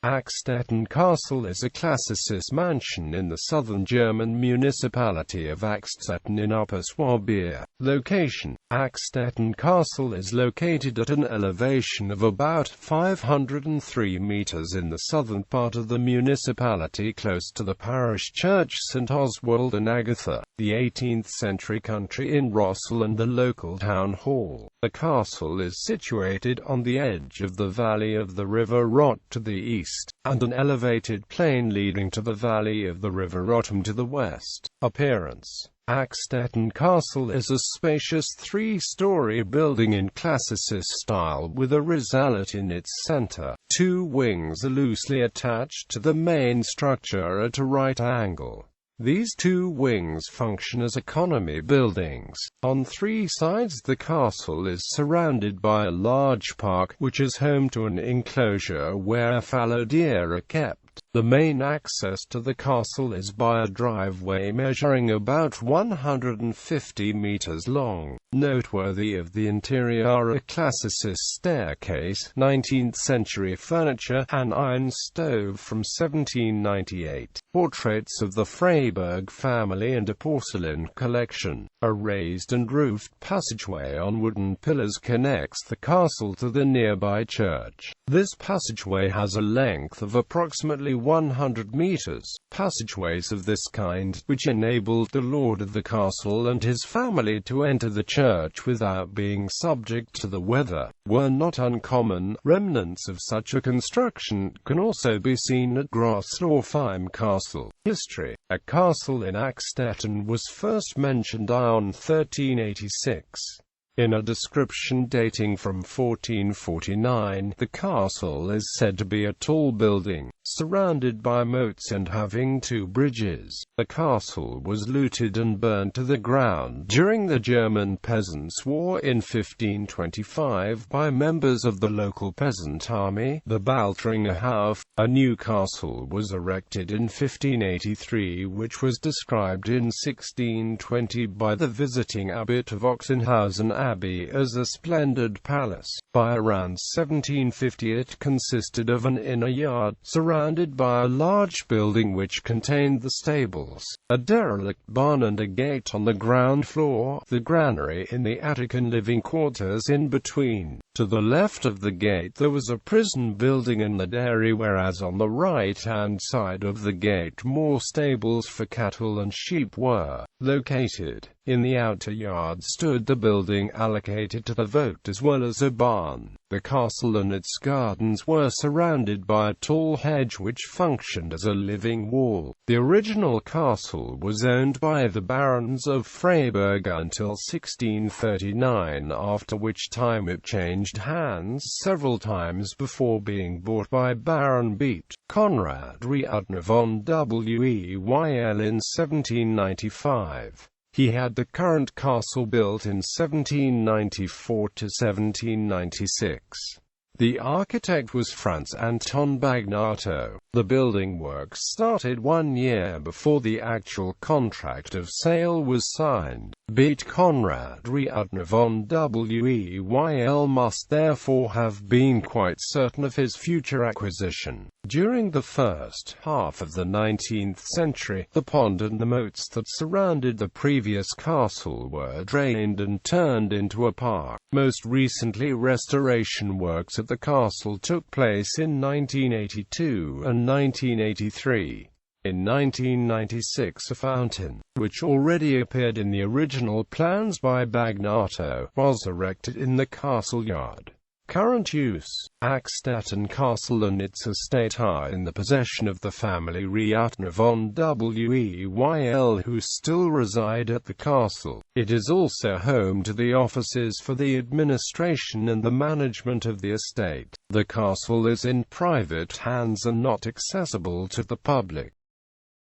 Achstetten Castle is a classicist mansion in the southern German municipality of Achstetten in Upper Swabia. Location: Achstetten Castle is located at an elevation of about 503 meters in the southern part of the municipality, close to the parish church St. Oswald and Agatha, the 18th-century country inn Rossel and the local town hall. The castle is situated on the edge of the valley of the River Rot to the east, and an elevated plain leading to the valley of the River Rotem to the west. Appearance: Achstetten Castle is a spacious three-story building in classicist style with a risalet in its center. Two wings are loosely attached to the main structure at a right angle. These two wings function as economy buildings. On three sides the castle is surrounded by a large park, which is home to an enclosure where fallow deer are kept. The main access to the castle is by a driveway measuring about 150 meters long. Noteworthy of the interior are a classicist staircase, 19th-century furniture, an iron stove from 1798, portraits of the Freiberg family and a porcelain collection. A raised and roofed passageway on wooden pillars connects the castle to the nearby church. This passageway has a length of approximately 100 meters. Passageways of this kind, which enabled the lord of the castle and his family to enter the church without being subject to the weather, were not uncommon. Remnants of such a construction can also be seen at Großlorfheim Castle. History: a castle in Achstetten was first mentioned in 1386. In a description dating from 1449, the castle is said to be a tall building, surrounded by moats and having two bridges. The castle was looted and burned to the ground during the German Peasants' War in 1525 by members of the local peasant army, the Baltringer Hof. A new castle was erected in 1583, which was described in 1620 by the visiting abbot of Oxenhausen Abbey as a splendid palace. By around 1750 it consisted of an inner yard, surrounded by a large building which contained the stables, a derelict barn and a gate on the ground floor, the granary in the attic and living quarters in between. To the left of the gate there was a prison building and the dairy, whereas on the right-hand side of the gate more stables for cattle and sheep were located. In the outer yard stood the building allocated to the vote as well as a barn. The castle and its gardens were surrounded by a tall hedge which functioned as a living wall. The original castle was owned by the barons of Freiberg until 1639, after which time it changed hands several times before being bought by Baron Beat Conrad Reutner von Weyl in 1795. He had the current castle built in 1794 to 1796. The architect was Franz Anton Bagnato. The building works started 1 year before the actual contract of sale was signed. Beat Conrad Reutner von Weyl must therefore have been quite certain of his future acquisition. During the first half of the 19th century, the pond and the moats that surrounded the previous castle were drained and turned into a park. Most recently, restoration works at the castle took place in 1982 and 1983. In 1996 a fountain, which already appeared in the original plans by Bagnato, was erected in the castle yard. Current use: Achstetten Castle and its estate are in the possession of the family Reutner von Weyl, who still reside at the castle. It is also home to the offices for the administration and the management of the estate. The castle is in private hands and not accessible to the public.